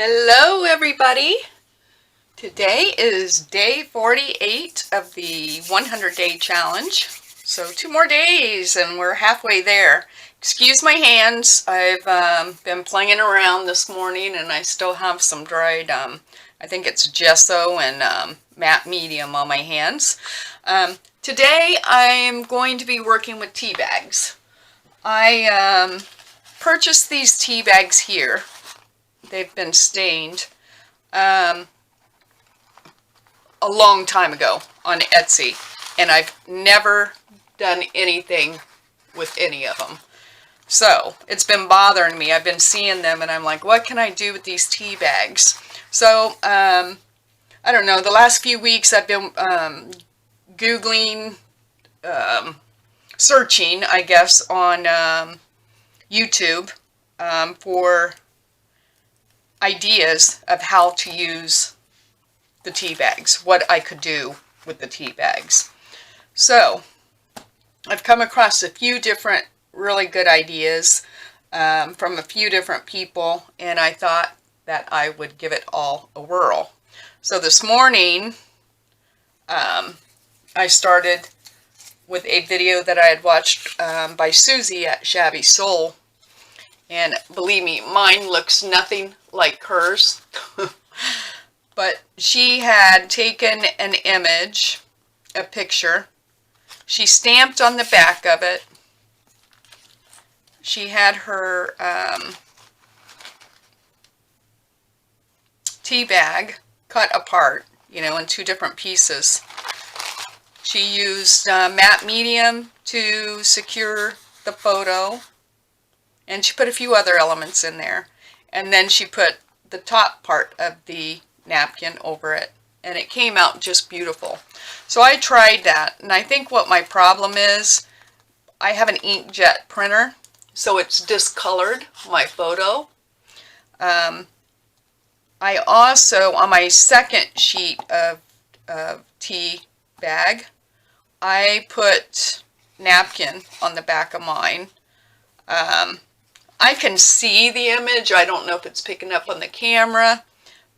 Hello everybody! Today is day 48 of the 100-day challenge. So 2 more days and we're halfway there. Excuse my hands. I've been playing around this morning and I still have some dried, I think it's gesso and matte medium on my hands. Today I'm going to be working with tea bags. I purchased these tea bags here. They've been stained a long time ago on Etsy, and I've never done anything with any of them. So it's been bothering me. I've been seeing them and I'm like, what can I do with these tea bags? So I don't know, the last few weeks I've been Googling, searching, I guess, on YouTube for ideas of how to use the tea bags, what I could do with the tea bags. So I've come across a few different really good ideas from a few different people, and I thought that I would give it all a whirl. So this morning I started with a video that I had watched by Susie at Shabby Soul. And believe me, mine looks nothing like hers. But she had taken an image, a picture. She stamped on the back of it. She had her tea bag cut apart, you know, in 2 different pieces. She used matte medium to secure the photo. And she put a few other elements in there. And then she put the top part of the napkin over it. And it came out just beautiful. So I tried that. And I think what my problem is, I have an inkjet printer. So it's discolored my photo. I also, on my second sheet of tea bag, I put napkin on the back of mine. I can see the image. I don't know if it's picking up on the camera,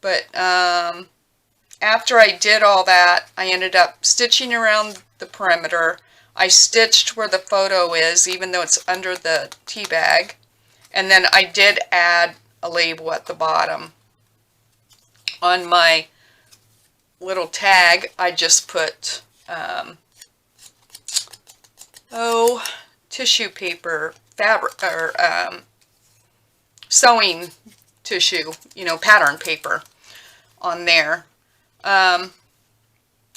but after I did all that, I ended up stitching around the perimeter. I stitched where the photo is, even though it's under the tea bag. And then I did add a label at the bottom. On my little tag, I just put, tissue paper, fabric, or sewing tissue, you know, pattern paper on there. I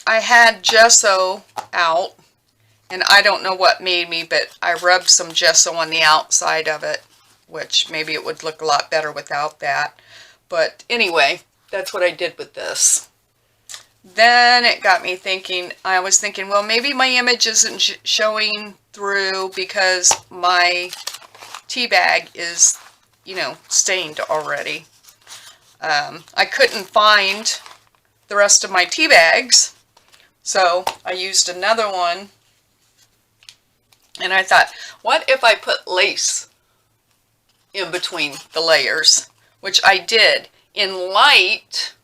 had gesso out, and I don't know what made me, but I rubbed some gesso on the outside of it, which maybe it would look a lot better without that. But anyway, that's what I did with this. Then it got me thinking, I was thinking, well, maybe my image isn't showing through because my tea bag is, you know, stained already. I couldn't find the rest of my tea bags, so I used another one, and I thought, what if I put lace in between the layers? Which I did. In light,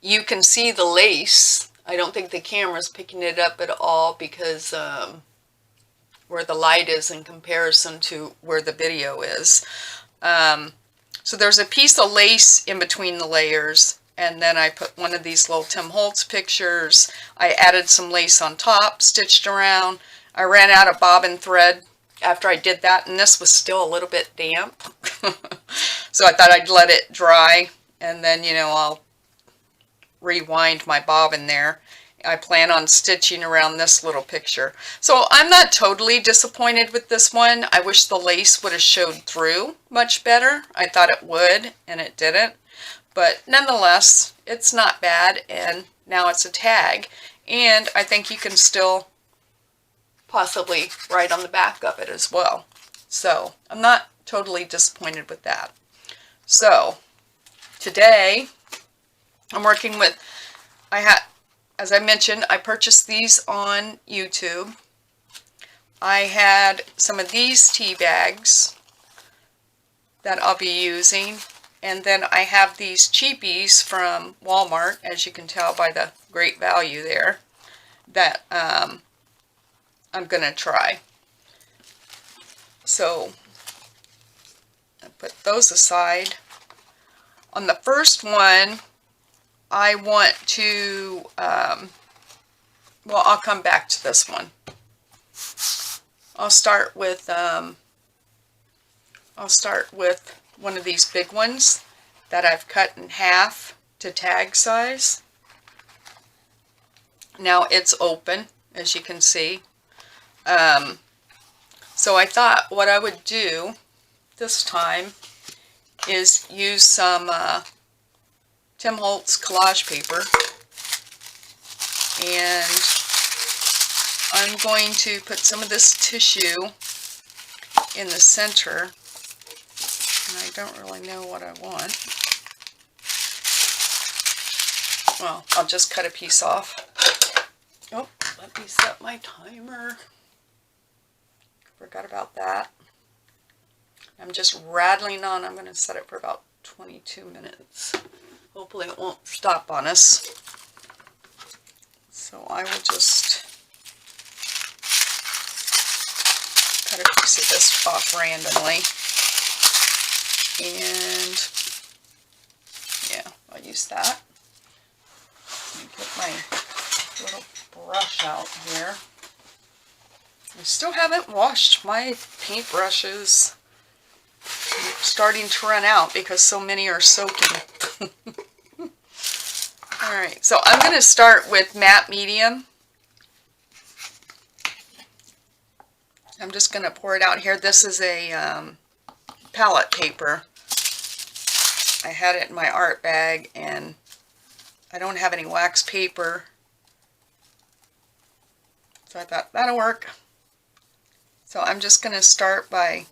you can see the lace. I don't think the camera's picking it up at all because where the light is in comparison to where the video is. So there's a piece of lace in between the layers, and then I put one of these little Tim Holtz pictures. I added some lace on top, stitched around. I ran out of bobbin thread after I did that, and this was still a little bit damp. So I thought I'd let it dry, and then, you know, I'll rewind my bobbin there. I plan on stitching around this little picture. So I'm not totally disappointed with this one. I wish the lace would have showed through much better. I thought it would, and it didn't. But nonetheless, it's not bad, and now it's a tag. And I think you can still possibly write on the back of it as well. So I'm not totally disappointed with that. So today I'm working with, as I mentioned, I purchased these on YouTube. I had some of these tea bags that I'll be using. And then I have these cheapies from Walmart, as you can tell by the great value there, that I'm going to try. So I put those aside. On the first one, I want to, well, I'll come back to this one. I'll start with one of these big ones that I've cut in half to tag size. Now it's open, as you can see. So I thought what I would do this time is use some Tim Holtz collage paper, and I'm going to put some of this tissue in the center, and I don't really know what I want. Well, I'll just cut a piece off. Oh, let me set my timer. Forgot about that. I'm just rattling on. I'm going to set it for about 22 minutes. Hopefully it won't stop on us. So I will just cut a piece of this off randomly. And yeah, I'll use that. Let me get my little brush out here. I still haven't washed my paintbrushes. I'm starting to run out because so many are soaking. Alright, so I'm going to start with matte medium. I'm just going to pour it out here. This is a palette paper. I had it in my art bag and I don't have any wax paper. So I thought that'll work. So I'm just going to start by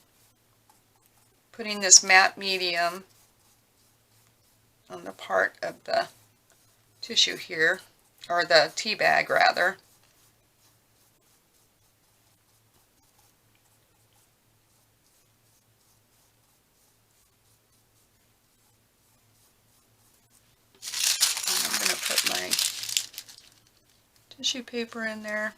putting this matte medium on the part of the tissue here, or the tea bag rather. And I'm going to put my tissue paper in there.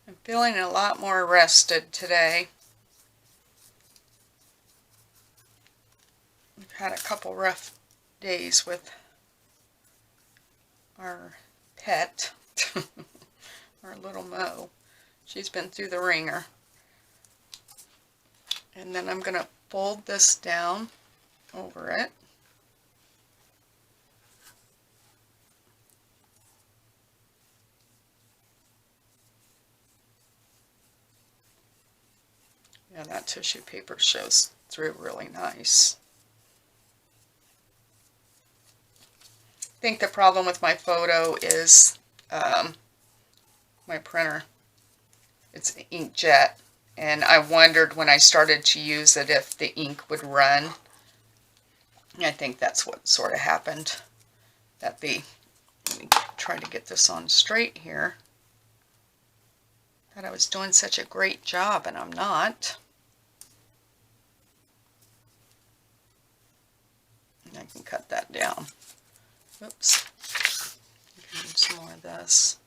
I'm feeling a lot more rested today. We've had a couple rough days with our pet, our little Mo. She's been through the ringer. And then I'm going to fold this down over it. Yeah, that tissue paper shows through really nice. I think the problem with my photo is my printer. It's an inkjet, and I wondered when I started to use it if the ink would run. I think that's what sort of happened. Let me try to get this on straight here. Thought I was doing such a great job, and I'm not. And I can cut that down. Oops. Need some more of this.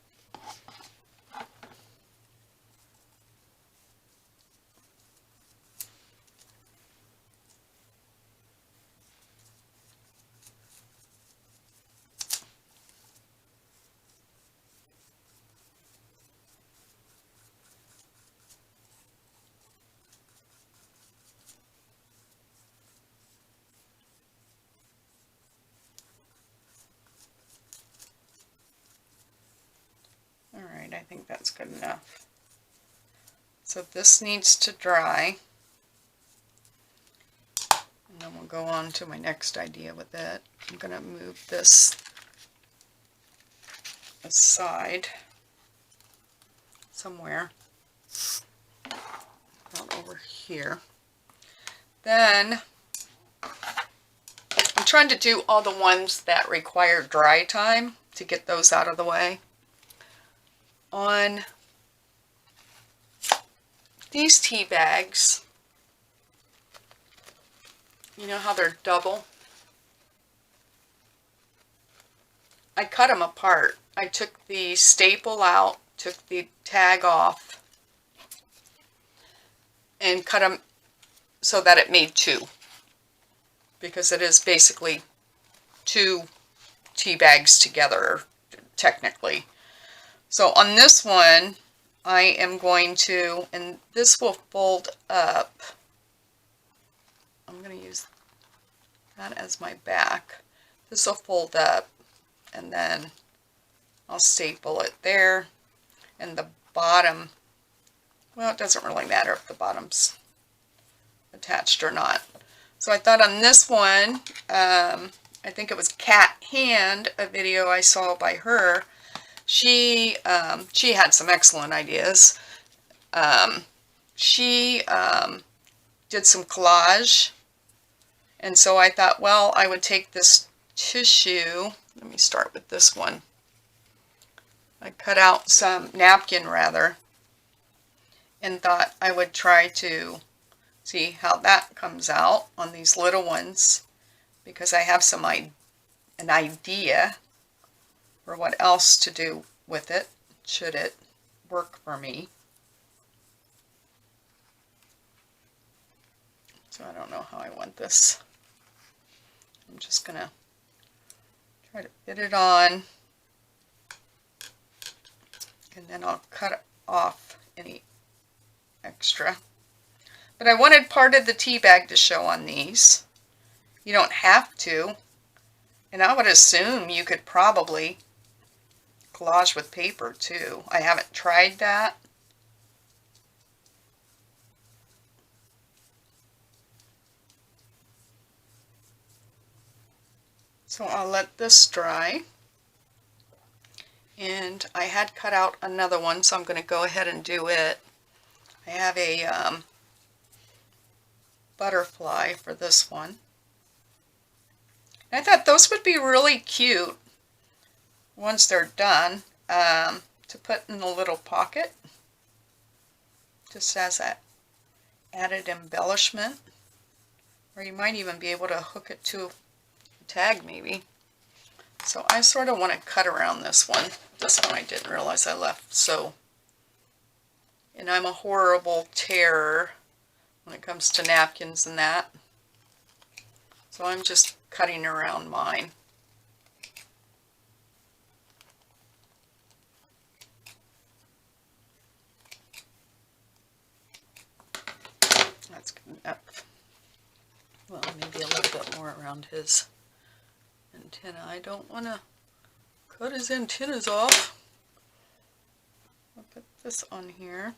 Alright, I think that's good enough. So this needs to dry. And then we'll go on to my next idea with it. I'm going to move this aside somewhere. About over here. Then I'm trying to do all the ones that require dry time to get those out of the way. On these tea bags, you know how they're double? I cut them apart. I took the staple out, took the tag off, and cut them so that it made two, because it is basically two tea bags together, technically. So on this one, I am going to, and this will fold up. I'm going to use that as my back. This will fold up, and then I'll staple it there. And the bottom, well, it doesn't really matter if the bottom's attached or not. So I thought on this one, I think it was Cat Hand, a video I saw by her. She had some excellent ideas. She did some collage, and so I thought, well, I would take this tissue. Let me start with this one. I cut out some napkin rather, and thought I would try to see how that comes out on these little ones, because I have an idea for what else to do with it, should it work for me. So I don't know how I want this. I'm just going to try to fit it on, and then I'll cut off any extra. But I wanted part of the tea bag to show on these. You don't have to. And I would assume you could probably collage with paper too. I haven't tried that. So I'll let this dry. And I had cut out another one, so I'm going to go ahead and do it. I have a butterfly for this one. And I thought those would be really cute once they're done, to put in a little pocket, just as that added embellishment. Or you might even be able to hook it to a tag maybe. So I sort of want to cut around this one. This one I didn't realize I left. So, and I'm a horrible tearer when it comes to napkins and that. So I'm just cutting around mine. That's good enough. Well, maybe a little bit more around his antenna. I don't want to cut his antennas off. I'll put this on here.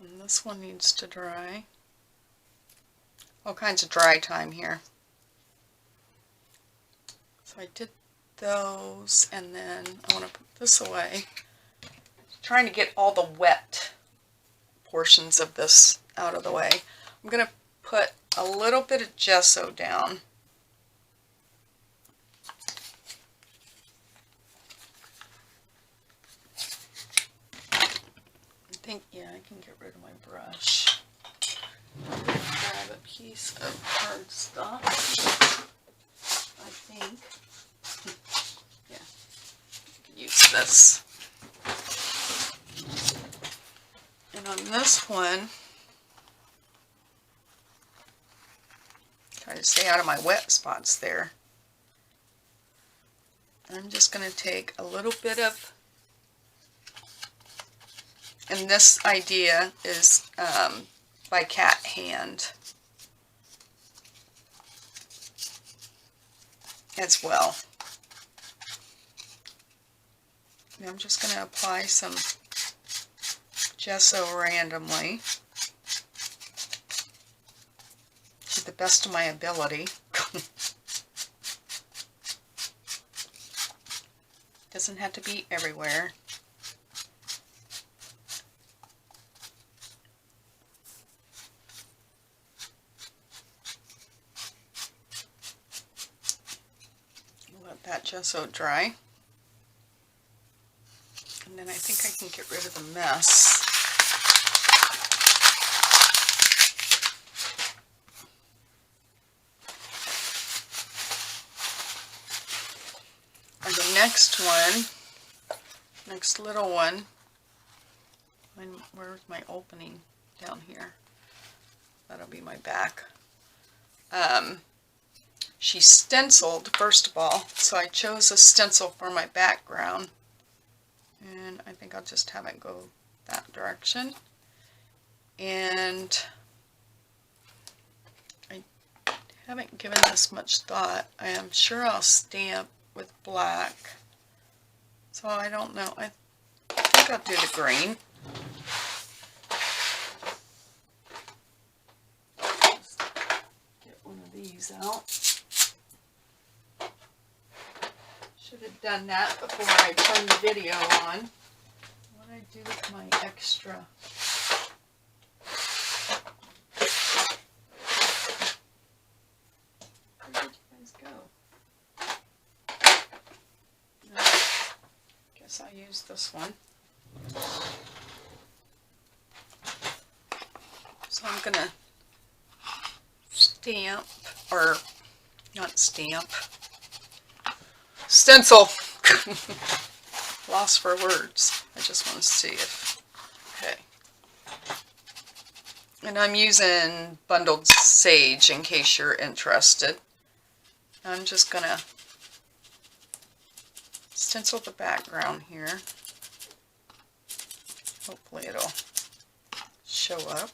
And this one needs to dry. All kinds of dry time here. So I did those, and then I want to put this away. Trying to get all the wet portions of this out of the way. I'm going to put a little bit of gesso down. I think, yeah, I can get rid of my brush. Grab a piece of cardstock, I think. Yeah, I can use this. And on this one, try to stay out of my wet spots there. I'm just going to take a little bit of, and this idea is by Cat Hand as well. And I'm just going to apply some gesso randomly. to the best of my ability. Doesn't have to be everywhere. Let that gesso dry. And then I think I can get rid of the mess. And the next one, next little one, where's my opening? Down here. That'll be my back. She stenciled, first of all, so I chose a stencil for my background. And I think I'll just have it go that direction. And I haven't given this much thought. I am sure I'll stamp with black. So I don't know. I think I'll do the green. Just get one of these out. Should have done that before I turned the video on. What did I do with my extra? Where did you guys go? No, guess I'll use this one. So I'm gonna stamp, or not stamp, stencil. Lost for words. I just want to see if, okay. And I'm using bundled sage in case you're interested. I'm just gonna stencil the background here. Hopefully it'll show up.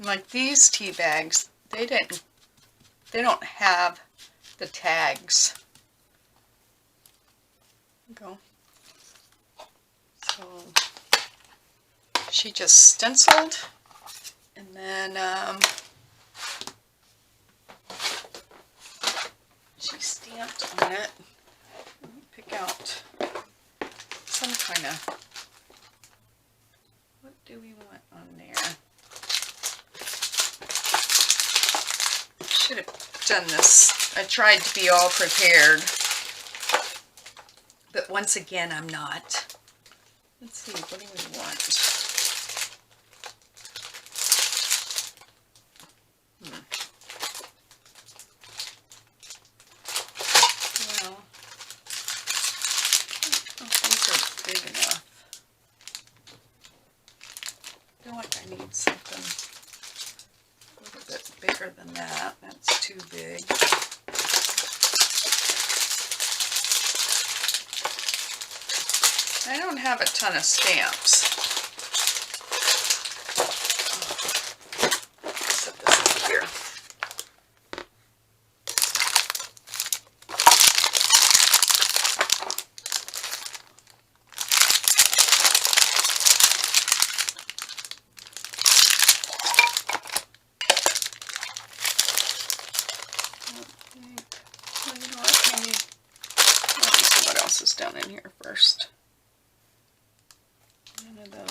Like these tea bags, they don't have the tags. Go. So she just stenciled, and then she stamped on it. Let me pick out some kind of, what do we want on there? Should have done this. I tried to be all prepared, but once again I'm not. Let's see, what do we want? Well, I don't think they're big enough. I feel like I need something a little bit bigger than that. That's too big. I don't have a ton of stamps. Set this up here. Well, you know what? Maybe let me see what else is down in here first. None of those.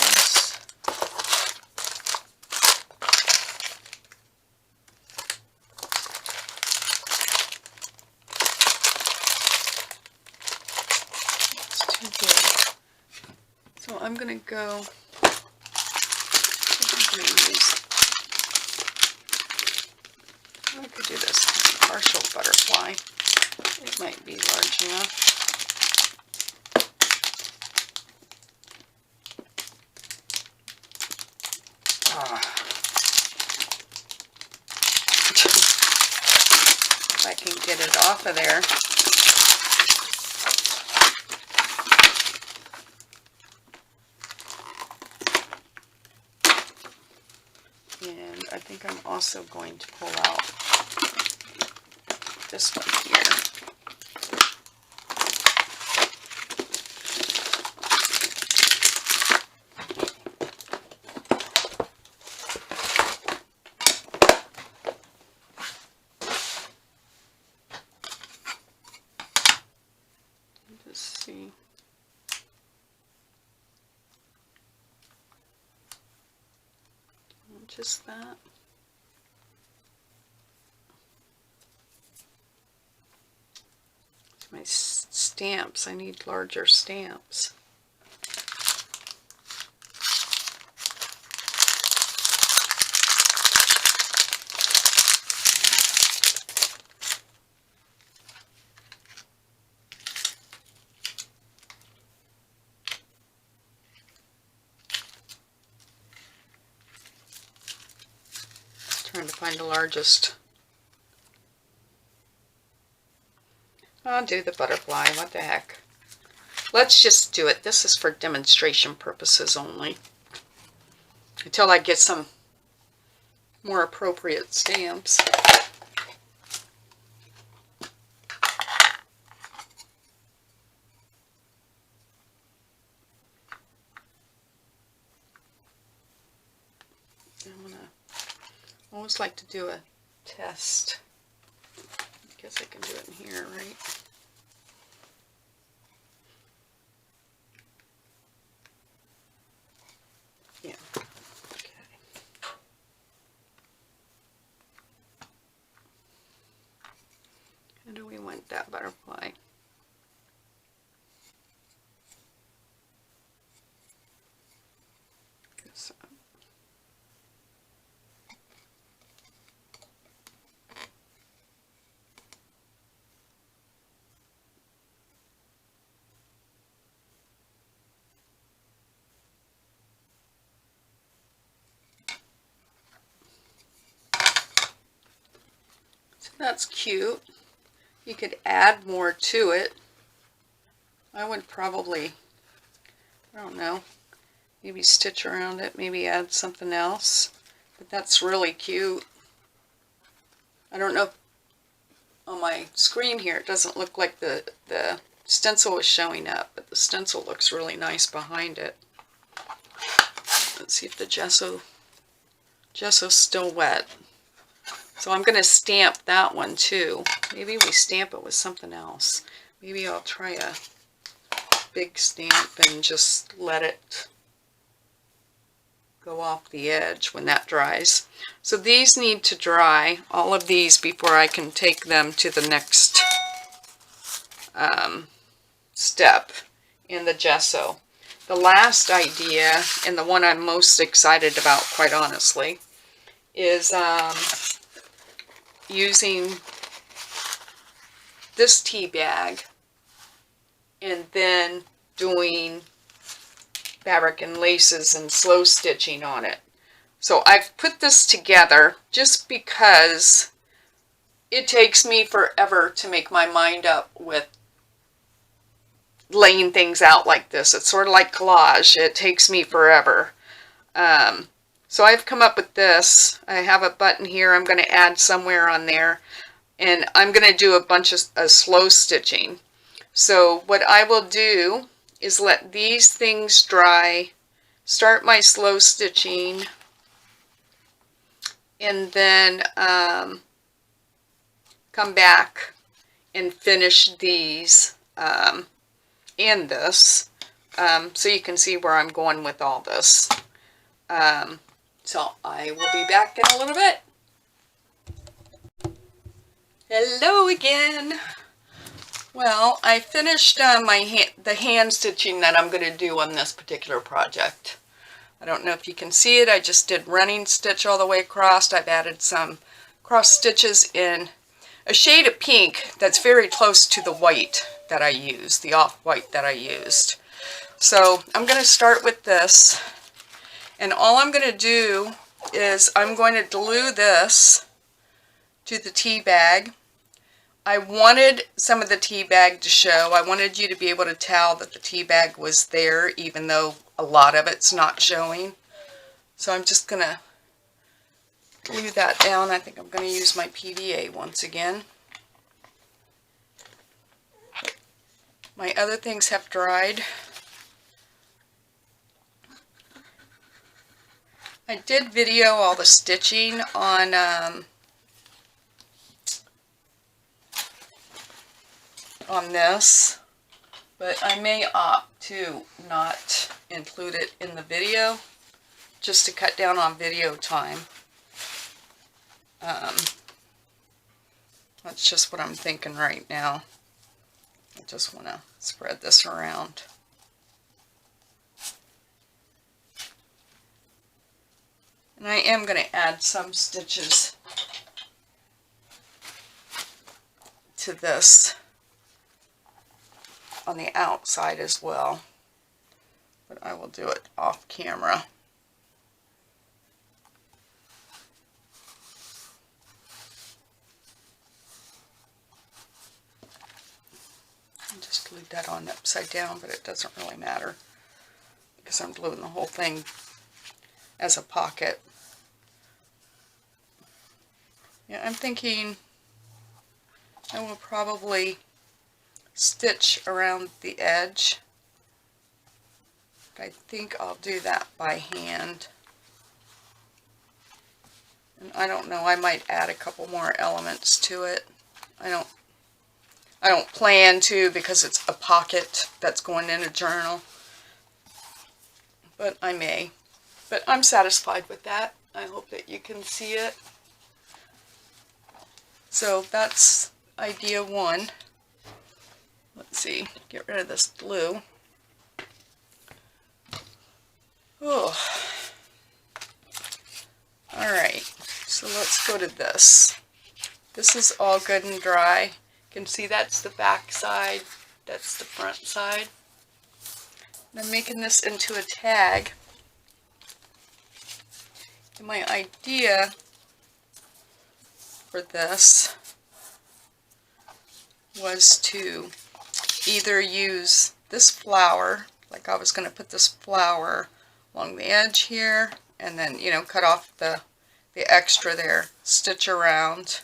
It's too big. So I'm going to go. I could do this partial butterfly. It might be large enough. If I can get it off of there. And I think I'm also going to pull out this one here. Let's see. Just that. My stamps, I need larger stamps. Trying to find the largest. I'll do the butterfly, what the heck. Let's just do it. This is for demonstration purposes only. Until I get some more appropriate stamps. I always like to do a test. I guess I can do it in here, right? Yeah. Okay. How do we want that butterfly? Guess that's cute. You could add more to it. I would probably, I don't know, maybe stitch around it, maybe add something else. But that's really cute. I don't know, on my screen here it doesn't look like the stencil is showing up, but the stencil looks really nice behind it. Let's see if the gesso's still wet. So I'm going to stamp that one too. Maybe we stamp it with something else. Maybe I'll try a big stamp and just let it go off the edge when that dries. So these need to dry, all of these, before I can take them to the next step in the gesso. The last idea, and the one I'm most excited about, quite honestly, is using this tea bag and then doing fabric and laces and slow stitching on it. So I've put this together just because it takes me forever to make my mind up with laying things out like this. It's sort of like collage. It takes me forever. So I've come up with this. I have a button here I'm going to add somewhere on there, and I'm going to do a bunch of slow stitching. So what I will do is let these things dry, start my slow stitching, and then come back and finish these and this, so you can see where I'm going with all this. So I will be back in a little bit. Hello again. Well, I finished the hand stitching that I'm going to do on this particular project. I don't know if you can see it. I just did running stitch all the way across. I've added some cross stitches in a shade of pink that's very close to the white that I used, the off-white that I used. So I'm going to start with this, and all I'm going to do is I'm going to glue this to the tea bag. I wanted some of the tea bag to show. I wanted you to be able to tell that the tea bag was there, even though a lot of it's not showing. So I'm just going to glue that down. I think I'm going to use my PVA once again. My other things have dried. I did video all the stitching on this, but I may opt to not include it in the video, just to cut down on video time. That's just what I'm thinking right now. I just want to spread this around. And I am going to add some stitches to this on the outside as well, but I will do it off camera. And just glued that on upside down, but it doesn't really matter because I'm gluing the whole thing as a pocket. Yeah, I'm thinking I will probably stitch around the edge. I think I'll do that by hand. And I don't know, I might add a couple more elements to it. I don't plan to because it's a pocket that's going in a journal. But I may. But I'm satisfied with that. I hope that you can see it. So that's idea one. Let's see, get rid of this glue. Oh. Alright, so let's go to this. This is all good and dry. You can see that's the back side, that's the front side. And I'm making this into a tag. And my idea for this was to either use this flower, like I was going to put this flower along the edge here, and then, you know, cut off the extra there, stitch around.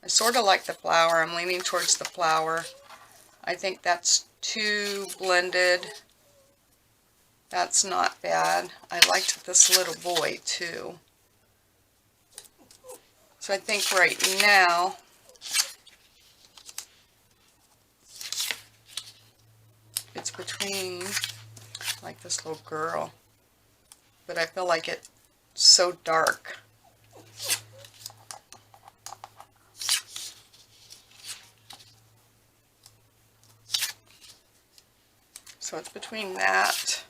I sort of like the flower. I'm leaning towards the flower. I think that's too blended. That's not bad. I liked this little boy too. So I think right now it's between, like this little girl, but I feel like it's so dark. So it's between that.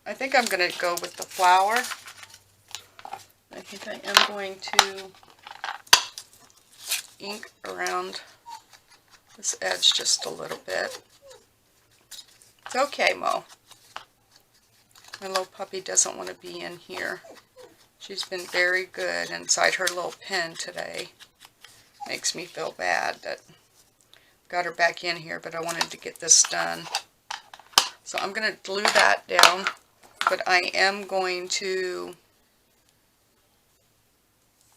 I think I'm going to go with the flower. I think I am going to ink around this edge just a little bit. It's okay, Mo. My little puppy doesn't want to be in here. She's been very good inside her little pen today. Makes me feel bad that I got her back in here, but I wanted to get this done. So I'm going to glue that down, but I am going to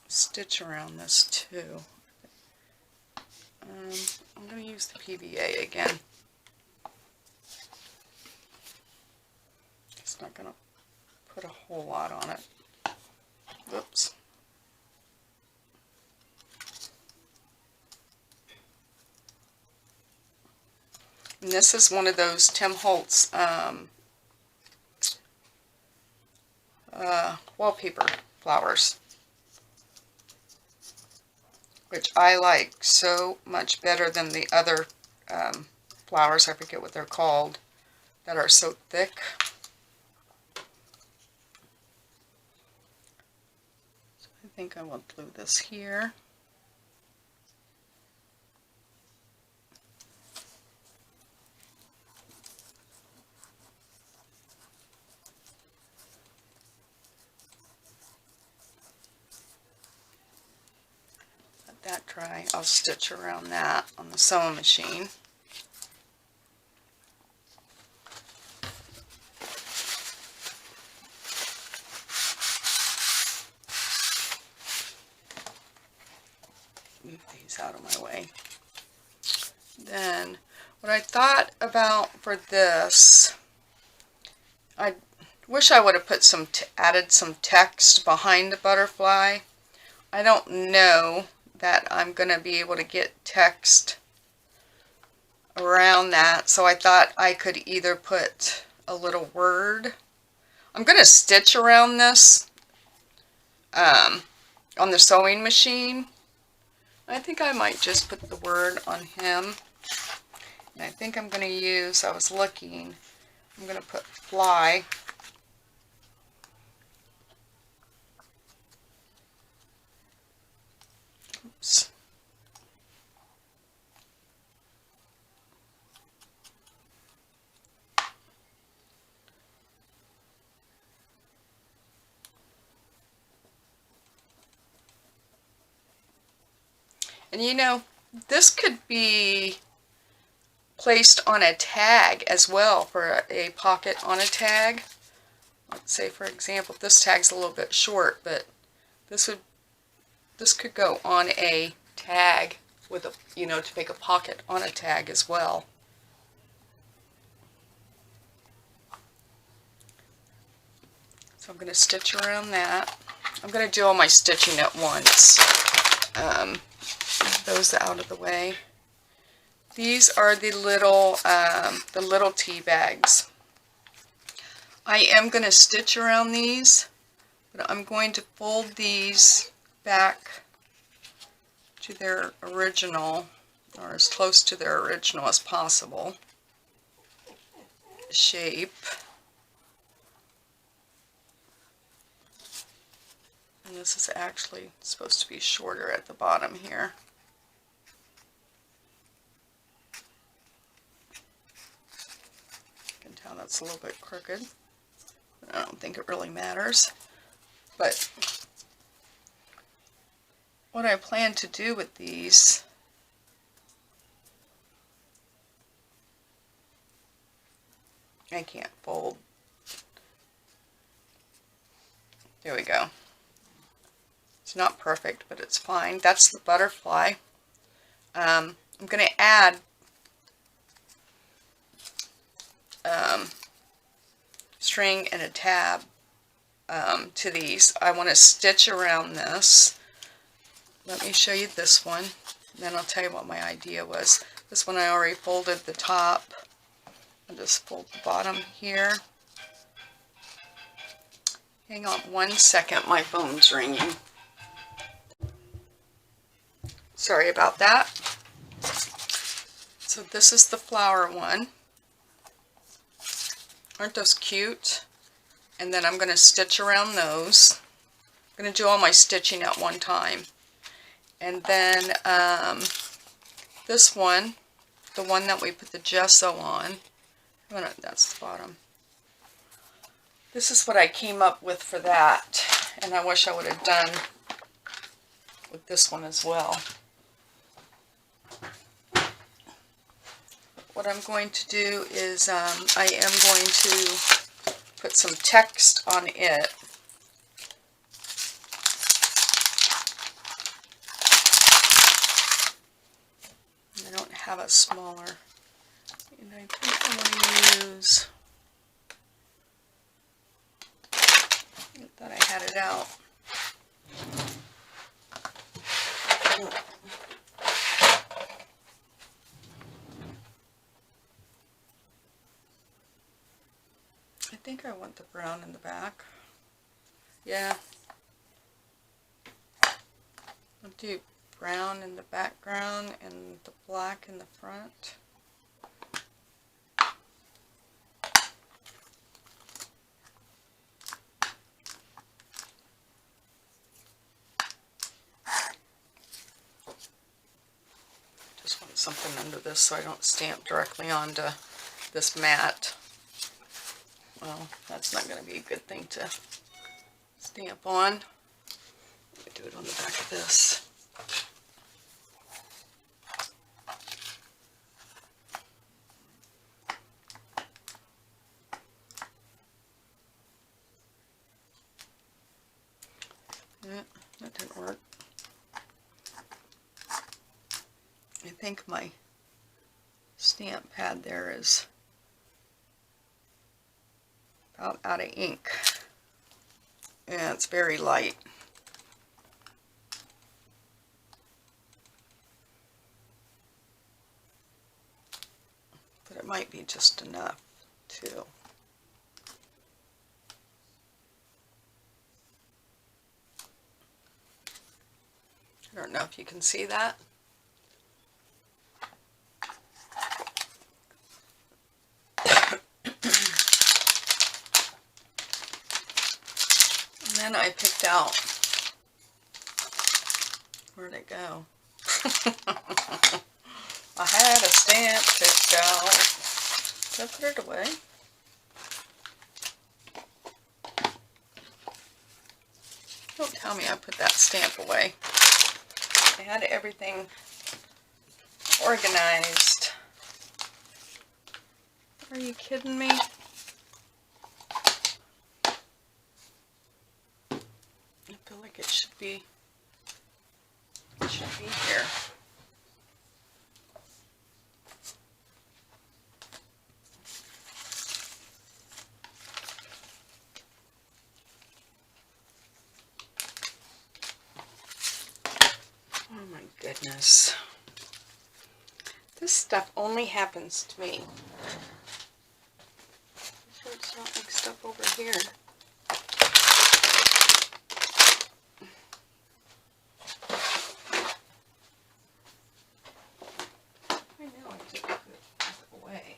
stitch around this too. I'm going to use the PVA again. Just not going to put a whole lot on it. Whoops. And this is one of those Tim Holtz wallpaper flowers, which I like so much better than the other flowers, I forget what they're called, that are so thick. So I think I will glue this here. Let that dry. I'll stitch around that on the sewing machine. Move these out of my way. Then What I thought about for this, I wish I would have put added some text behind the butterfly. I don't know that I'm going to be able to get text around that, so I thought I could either put a little word. I'm going to stitch around this on the sewing machine. I think I might just put the word on him. And I think I'm going to use, I was looking, I'm going to put fly. Oops. And you know, this could be placed on a tag as well for a pocket on a tag. Let's say, for example, this tag's a little bit short, but this could go on a tag with a, you know, to make a pocket on a tag as well. So I'm going to stitch around that. I'm going to do all my stitching at once. Those out of the way. These are the little tea bags. I am going to stitch around these, but I'm going to fold these back to their original, or as close to their original as possible shape. And this is actually supposed to be shorter at the bottom here. You can tell that's a little bit crooked. I don't think it really matters. But what I plan to do with these I can't fold. There we go. It's not perfect, but it's fine. That's the butterfly. I'm going to add string and a tab to these. I want to stitch around this. Let me show you this one, then I'll tell you what my idea was. This one I already folded the top. I'll just fold the bottom here. Hang on one second, my phone's ringing. Sorry about that. So this is the flower one. Aren't those cute? And then I'm going to stitch around those. I'm going to do all my stitching at one time. And then this one, the one that we put the gesso on, oh no, that's the bottom. This is what I came up with for that, and I wish I would have done with this one as well. What I'm going to do is I am going to put some text on it. I don't have a smaller, and I think I'm going to use, I thought I had it out. I think I want the brown in the back. Yeah. I'll do brown in the background and the black in the front. Just want something under this so I don't stamp directly onto this mat. Well, that's not going to be a good thing to stamp on. Let me do it on the back of this. Yeah, that didn't work. I think my stamp pad there is about out of ink. And it's very light. But it might be just enough too. I don't know if you can see that. And then I picked out, where'd it go? I had a stamp picked out. Did I put it away? Don't tell me I put that stamp away. I had everything organized. Are you kidding me? I feel like it should be here. Oh my goodness. This stuff only happens to me. I'm sure it's not like stuff over here. I know I did put it away.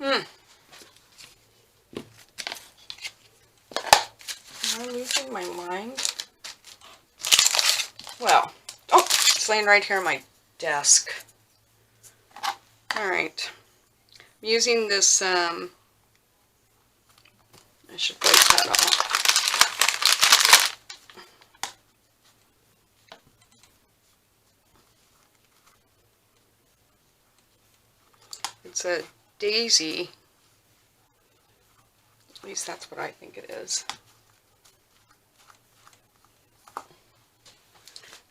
Am I losing my mind? Well, oh, it's laying right here on my desk. Alright. I'm using this, I should break that off. It's a daisy. At least that's what I think it is.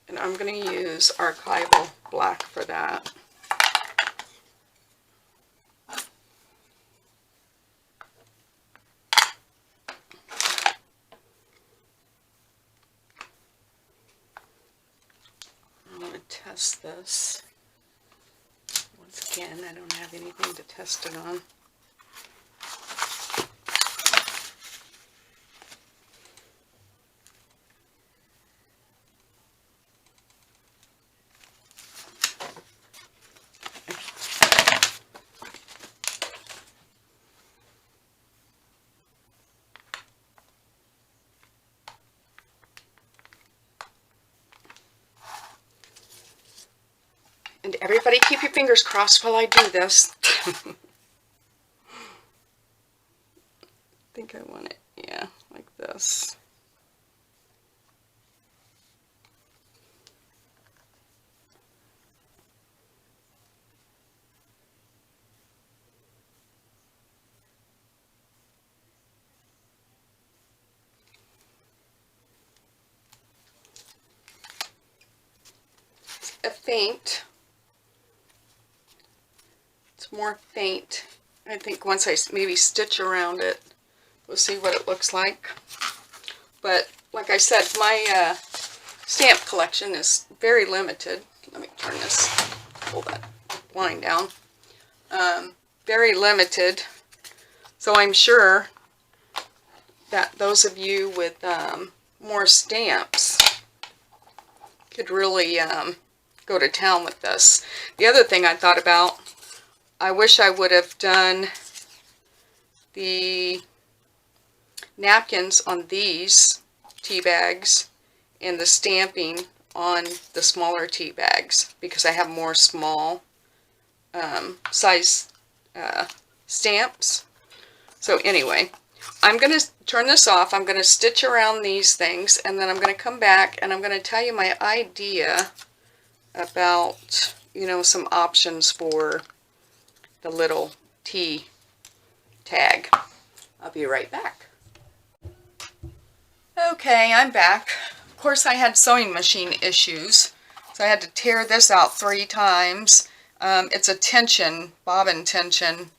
And I'm going to use Archival Black for that. I'm going to test this. Once again, I don't have anything to test it on. And everybody keep your fingers crossed while I do this. I think I want it, yeah, like this. It's a faint. More faint. I think once I maybe stitch around it, we'll see what it looks like. But like I said, my stamp collection is very limited. Let me turn this, pull that line down. Very limited. So I'm sure that those of you with more stamps could really go to town with this. The other thing I thought about, I wish I would have done the napkins on these tea bags and the stamping on the smaller tea bags, because I have more small size stamps. So anyway, I'm going to turn this off. I'm going to stitch around these things, and then I'm going to come back and I'm going to tell you my idea about, you know, some options for the little tea tag. I'll be right back. Okay, I'm back. Of course, I had sewing machine issues, so I had to tear this out 3 times. It's a tension, bobbin tension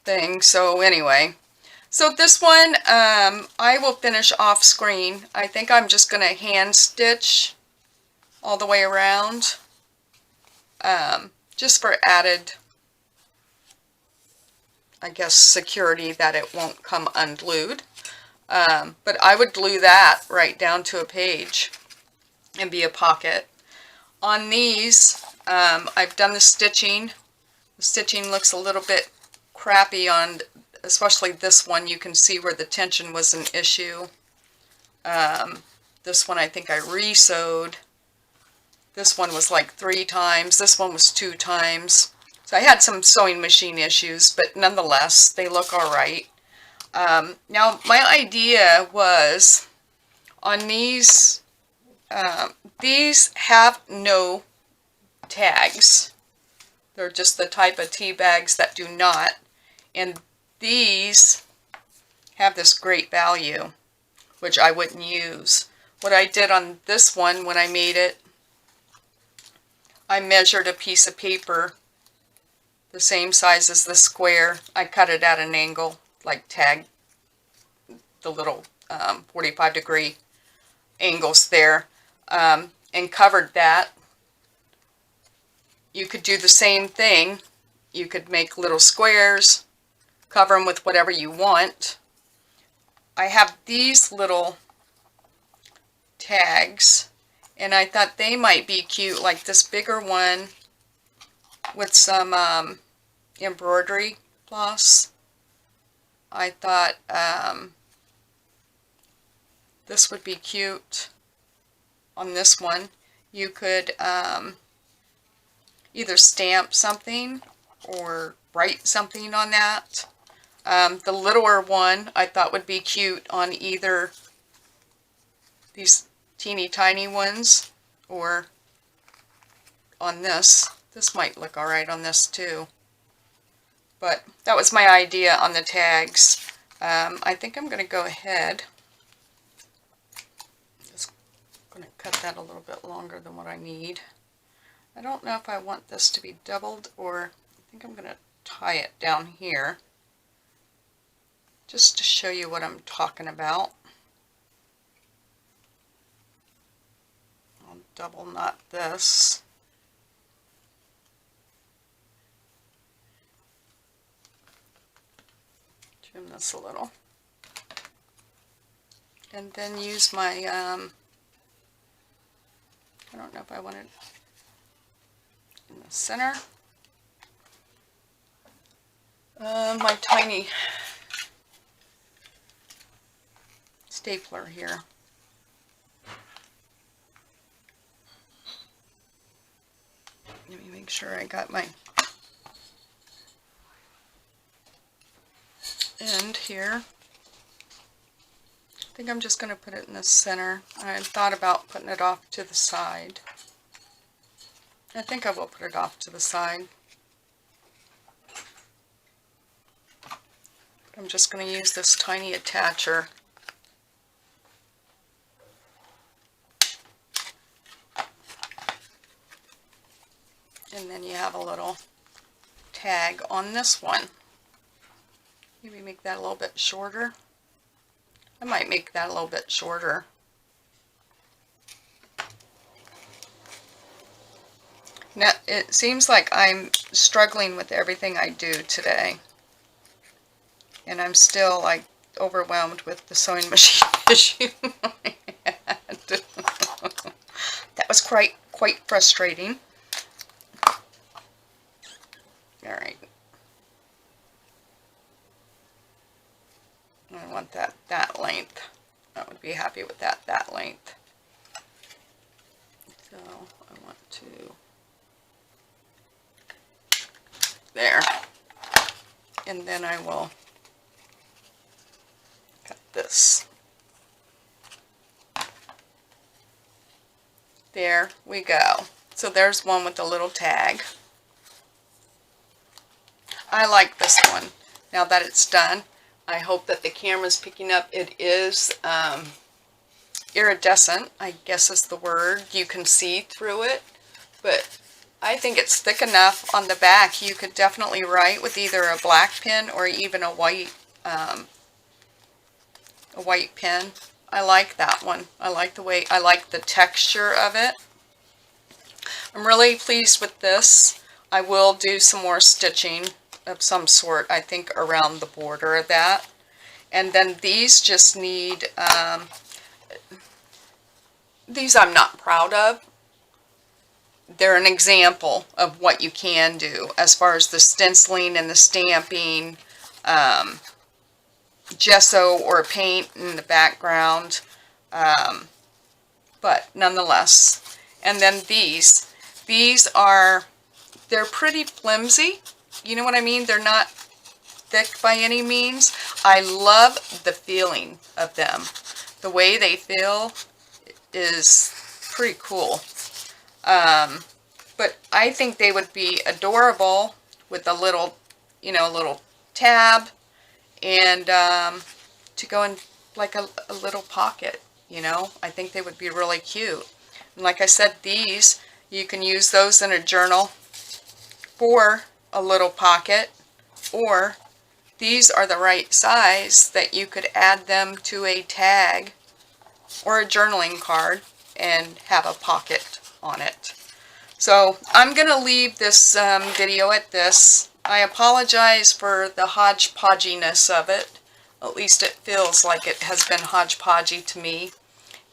thing. So anyway, so this one I will finish off screen. I think I'm just going to hand stitch all the way around, just for added, I guess, security that it won't come unglued. But I would glue that right down to a page and be a pocket. On these, I've done the stitching. The stitching looks a little bit crappy on, especially this one. You can see where the tension was an issue. This one I think I re-sewed. This one was like 3 times. This one was 2 times. So I had some sewing machine issues, but nonetheless, they look all right. Now, my idea was on these have no tags. They're just the type of tea bags that do not. And these have this great value, which I wouldn't use. What I did on this one when I made it, I measured a piece of paper the same size as the square. I cut it at an angle, like tag the little 45-degree angles there, and covered that. You could do the same thing. You could make little squares, cover them with whatever you want. I have these little tags, and I thought they might be cute, like this bigger one with some embroidery floss. I thought this would be cute on this one. You could either stamp something or write something on that. The littler one I thought would be cute on either these teeny tiny ones or on this. This might look alright on this too. But that was my idea on the tags. I think I'm going to go ahead. Just going to cut that a little bit longer than what I need. I don't know if I want this to be doubled, or I think I'm going to tie it down here just to show you what I'm talking about. I'll double knot this. Trim this a little. And then use my, I don't know if I want it in the center. My tiny stapler here. Let me make sure I got my end here. I think I'm just going to put it in the center. I had thought about putting it off to the side. I think I will put it off to the side. I'm just going to use this tiny attacher. And then you have a little tag on this one. Maybe make that a little bit shorter. I might make that a little bit shorter. Now, it seems like I'm struggling with everything I do today. And I'm still like overwhelmed with the sewing machine issue I had. That was quite frustrating. Alright. I want that length. I would be happy with that length. So I want to, there. And then I will cut this. There we go. So there's one with the little tag. I like this one. Now that it's done, I hope that the camera's picking up. It is iridescent, I guess is the word. You can see through it, but I think it's thick enough on the back. You could definitely write with either a black pen or even a white pen. I like that one. I like the texture of it. I'm really pleased with this. I will do some more stitching of some sort, I think, around the border of that. And then these just need, these I'm not proud of. They're an example of what you can do as far as the stenciling and the stamping, gesso or paint in the background, but nonetheless. And then these are, they're pretty flimsy, you know what I mean? They're not thick by any means. I love the feeling of them. The way they feel is pretty cool. But I think they would be adorable with a little, you know, little tab, and to go in like a little pocket, you know. I think they would be really cute. And like I said, these, you can use those in a journal for a little pocket, or these are the right size that you could add them to a tag or a journaling card and have a pocket on it. So I'm going to leave this video at this. I apologize for the hodgepodginess of it. At least it feels like it has been hodgepodgy to me.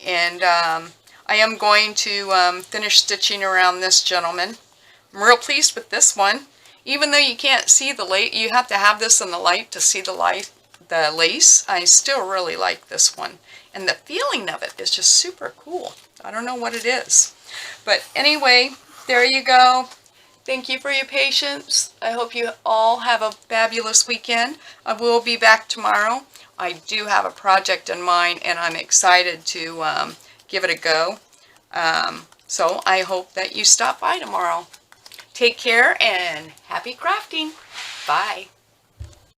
And I am going to finish stitching around this gentleman. I'm real pleased with this one. Even though you can't see the lace, you have to have this in the light to see the lace. I still really like this one. And the feeling of it is just super cool. I don't know what it is. But anyway, there you go. Thank you for your patience. I hope you all have a fabulous weekend. I will be back tomorrow. I do have a project in mind, and I'm excited to give it a go. So I hope that you stop by tomorrow. Take care and happy crafting. Bye.